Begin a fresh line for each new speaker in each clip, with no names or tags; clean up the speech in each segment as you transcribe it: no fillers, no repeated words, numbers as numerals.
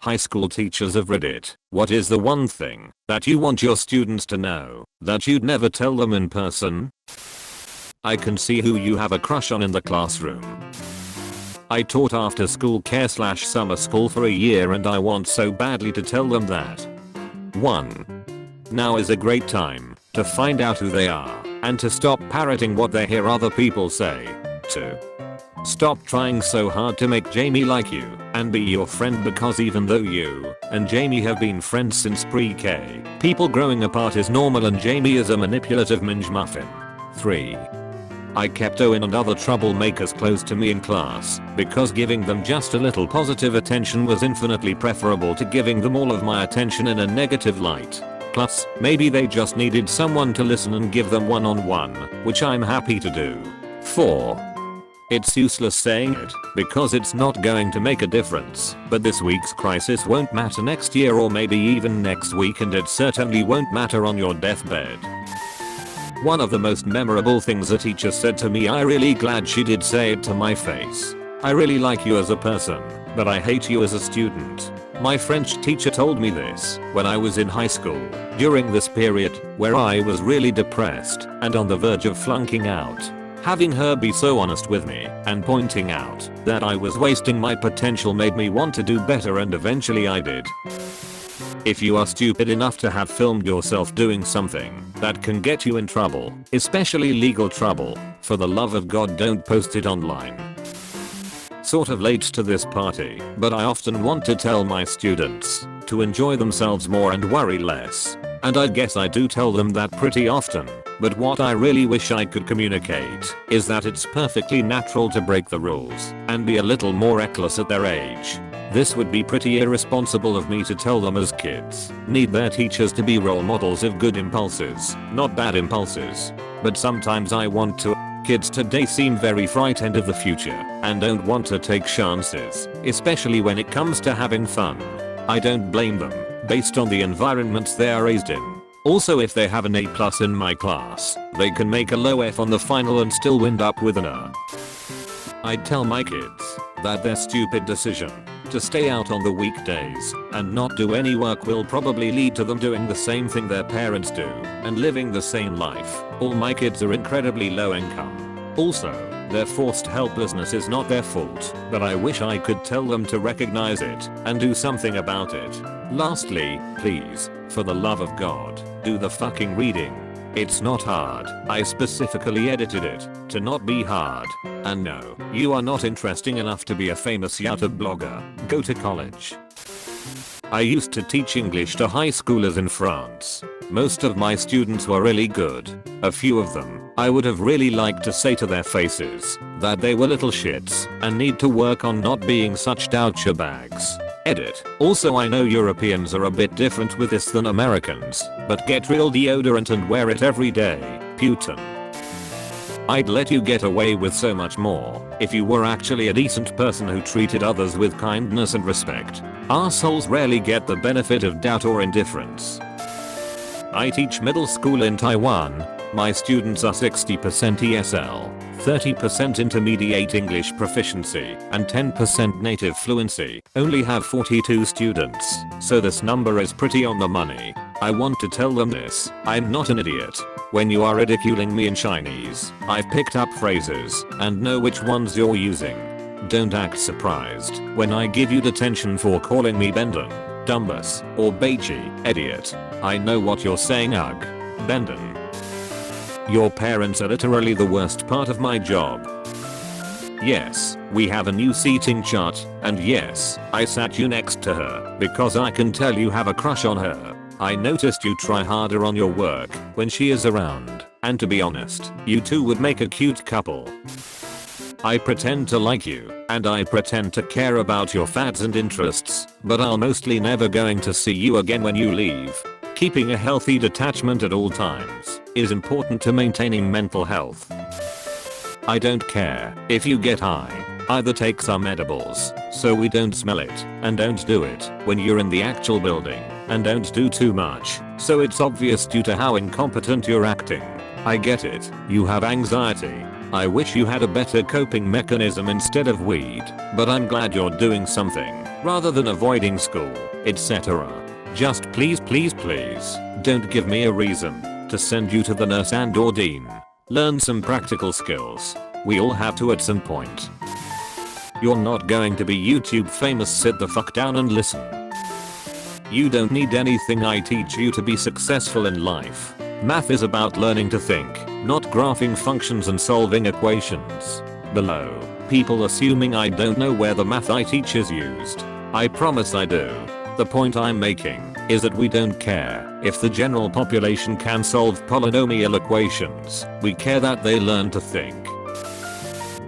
High school teachers of Reddit, what is the one thing that you want your students to know that you'd never tell them in person? I can see who you have a crush on in the classroom. I taught after school care / summer school for a year and I want so badly to tell them that. 1. Now is a great time to find out who they are and to stop parroting what they hear other people say. 2. Stop trying so hard to make Jamie like you and be your friend, because even though you and Jamie have been friends since pre-K, people growing apart is normal and Jamie is a manipulative minge muffin. 3. I kept Owen and other troublemakers close to me in class because giving them just a little positive attention was infinitely preferable to giving them all of my attention in a negative light. Plus, maybe they just needed someone to listen and give them one-on-one, which I'm happy to do. 4. It's useless saying it because it's not going to make a difference, but this week's crisis won't matter next year or maybe even next week, and it certainly won't matter on your deathbed. One of the most memorable things a teacher said to me, I'm really glad she did say it to my face. I really like you as a person, but I hate you as a student. My French teacher told me this when I was in high school, during this period where I was really depressed and on the verge of flunking out. Having her be so honest with me and pointing out that I was wasting my potential made me want to do better, and eventually I did. If you are stupid enough to have filmed yourself doing something that can get you in trouble, especially legal trouble, for the love of God don't post it online. Sort of late to this party, but I often want to tell my students to enjoy themselves more and worry less. And I guess I do tell them that pretty often, but what I really wish I could communicate is that it's perfectly natural to break the rules and be a little more reckless at their age. This would be pretty irresponsible of me to tell them, as kids need their teachers to be role models of good impulses, not bad impulses. But sometimes I want to. Kids today seem very frightened of the future and don't want to take chances, especially when it comes to having fun. I don't blame them, based on the environments they are raised in. Also, if they have an A+ in my class, they can make a low F on the final and still wind up with an A. I'd tell my kids that their stupid decision to stay out on the weekdays and not do any work will probably lead to them doing the same thing their parents do and living the same life. All my kids are incredibly low income. Also, their forced helplessness is not their fault, but I wish I could tell them to recognize it and do something about it. Lastly, please, for the love of God, do the fucking reading. It's not hard. I specifically edited it to not be hard. And no, you are not interesting enough to be a famous YouTube blogger. Go to college. I used to teach English to high schoolers in France. Most of my students were really good. A few of them, I would have really liked to say to their faces that they were little shits and need to work on not being such douchebags. Edit. Also, I know Europeans are a bit different with this than Americans, but get real deodorant and wear it every day, Putin. I'd let you get away with so much more if you were actually a decent person who treated others with kindness and respect. Assholes rarely get the benefit of doubt or indifference. I teach middle school in Taiwan. My students are 60% ESL, 30% intermediate English proficiency, and 10% native fluency. Only have 42 students, so this number is pretty on the money. I want to tell them this: I'm not an idiot. When you are ridiculing me in Chinese, I've picked up phrases and know which ones you're using. Don't act surprised when I give you detention for calling me Bendon, Dumbus, or Beiji, idiot. I know what you're saying, ugh. Bendon. Your parents are literally the worst part of my job. Yes, we have a new seating chart, and yes, I sat you next to her because I can tell you have a crush on her. I noticed you try harder on your work when she is around, and to be honest, you two would make a cute couple. I pretend to like you, and I pretend to care about your fads and interests, but I'll mostly never going to see you again when you leave. Keeping a healthy detachment at all times is important to maintaining mental health. I don't care if you get high. Either take some edibles so we don't smell it, and don't do it when you're in the actual building, and don't do too much so it's obvious due to how incompetent you're acting. I get it, you have anxiety. I wish you had a better coping mechanism instead of weed, but I'm glad you're doing something, rather than avoiding school, etc. Just please don't give me a reason to send you to the nurse and or dean. Learn some practical skills. We all have to at some point. You're not going to be YouTube famous, sit the fuck down and listen. You don't need anything I teach you to be successful in life. Math is about learning to think, not graphing functions and solving equations. Below, people assuming I don't know where the math I teach is used. I promise I do. The point I'm making is that we don't care if the general population can solve polynomial equations. We care that they learn to think.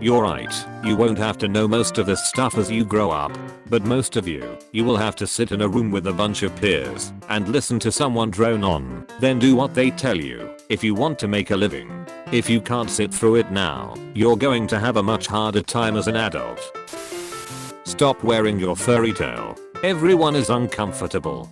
You're right, you won't have to know most of this stuff as you grow up, but most of you will have to sit in a room with a bunch of peers and listen to someone drone on, then do what they tell you if you want to make a living. If you can't sit through it now, you're going to have a much harder time as an adult. Stop wearing your furry tail. Everyone is uncomfortable.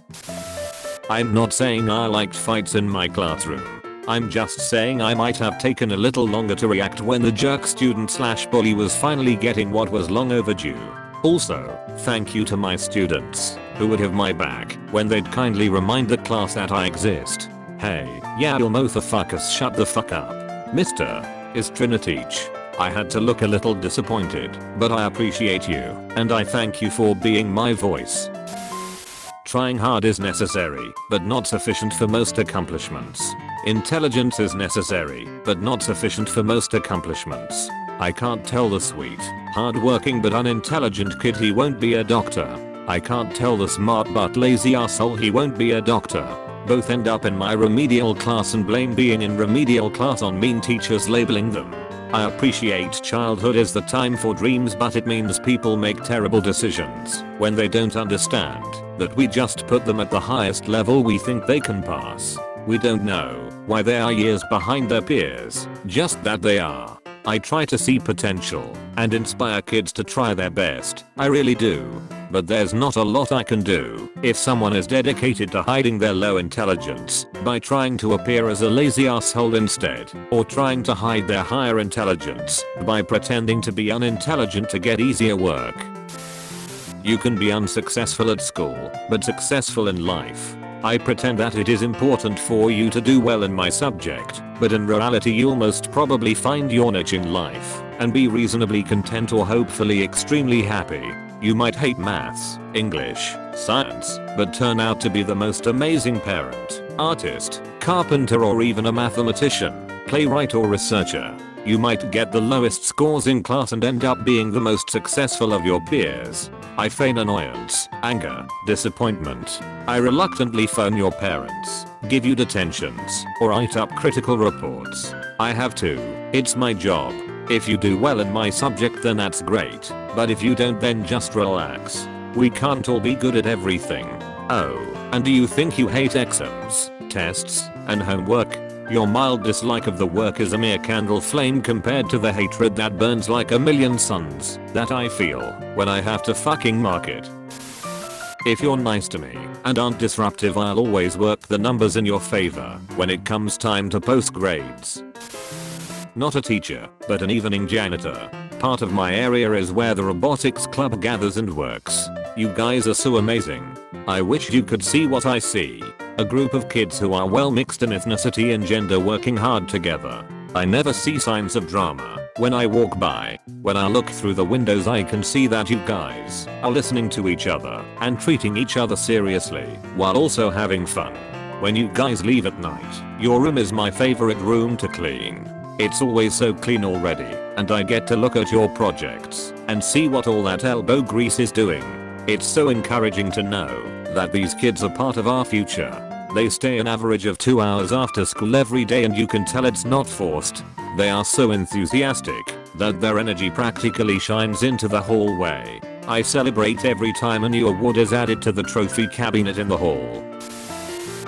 I'm not saying I liked fights in my classroom. I'm just saying I might have taken a little longer to react when the jerk student / bully was finally getting what was long overdue. Also, thank you to my students who would have my back when they'd kindly remind the class that I exist. Hey, yeah, you'll motherfuckers shut the fuck up. Mr. is Trinitich. I had to look a little disappointed, but I appreciate you, and I thank you for being my voice. Trying hard is necessary, but not sufficient for most accomplishments. Intelligence is necessary, but not sufficient for most accomplishments. I can't tell the sweet, hard-working but unintelligent kid he won't be a doctor. I can't tell the smart but lazy asshole he won't be a doctor. Both end up in my remedial class and blame being in remedial class on mean teachers labeling them. I appreciate childhood is the time for dreams, but it means people make terrible decisions when they don't understand that we just put them at the highest level we think they can pass. We don't know why they are years behind their peers, just that they are. I try to see potential and inspire kids to try their best, I really do. But there's not a lot I can do if someone is dedicated to hiding their low intelligence by trying to appear as a lazy asshole instead, or trying to hide their higher intelligence by pretending to be unintelligent to get easier work. You can be unsuccessful at school, but successful in life. I pretend that it is important for you to do well in my subject, but in reality you'll most probably find your niche in life and be reasonably content or hopefully extremely happy. You might hate maths, English, science, but turn out to be the most amazing parent, artist, carpenter, or even a mathematician, playwright, or researcher. You might get the lowest scores in class and end up being the most successful of your peers. I feign annoyance, anger, disappointment. I reluctantly phone your parents, give you detentions, or write up critical reports. I have to. It's my job. If you do well in my subject then that's great, but if you don't then just relax. We can't all be good at everything. Oh, and do you think you hate exams, tests, and homework? Your mild dislike of the work is a mere candle flame compared to the hatred that burns like a million suns that I feel when I have to fucking mark it. If you're nice to me and aren't disruptive, I'll always work the numbers in your favor when it comes time to post grades. Not a teacher, but an evening janitor. Part of my area is where the robotics club gathers and works. You guys are so amazing. I wish you could see what I see. A group of kids who are well mixed in ethnicity and gender working hard together. I never see signs of drama when I walk by. When I look through the windows I can see that you guys are listening to each other and treating each other seriously while also having fun. When you guys leave at night, your room is my favorite room to clean. It's always so clean already, and I get to look at your projects and see what all that elbow grease is doing. It's so encouraging to know that these kids are part of our future. They stay an average of 2 hours after school every day and you can tell it's not forced. They are so enthusiastic that their energy practically shines into the hallway. I celebrate every time a new award is added to the trophy cabinet in the hall.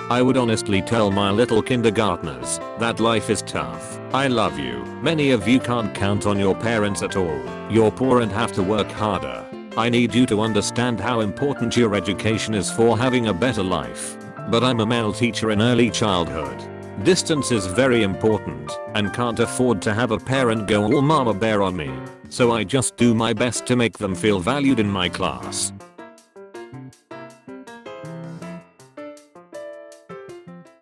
I would honestly tell my little kindergartners that life is tough. I love you. Many of you can't count on your parents at all. You're poor and have to work harder. I need you to understand how important your education is for having a better life. But I'm a male teacher in early childhood. Distance is very important and can't afford to have a parent go all mama bear on me. So I just do my best to make them feel valued in my class.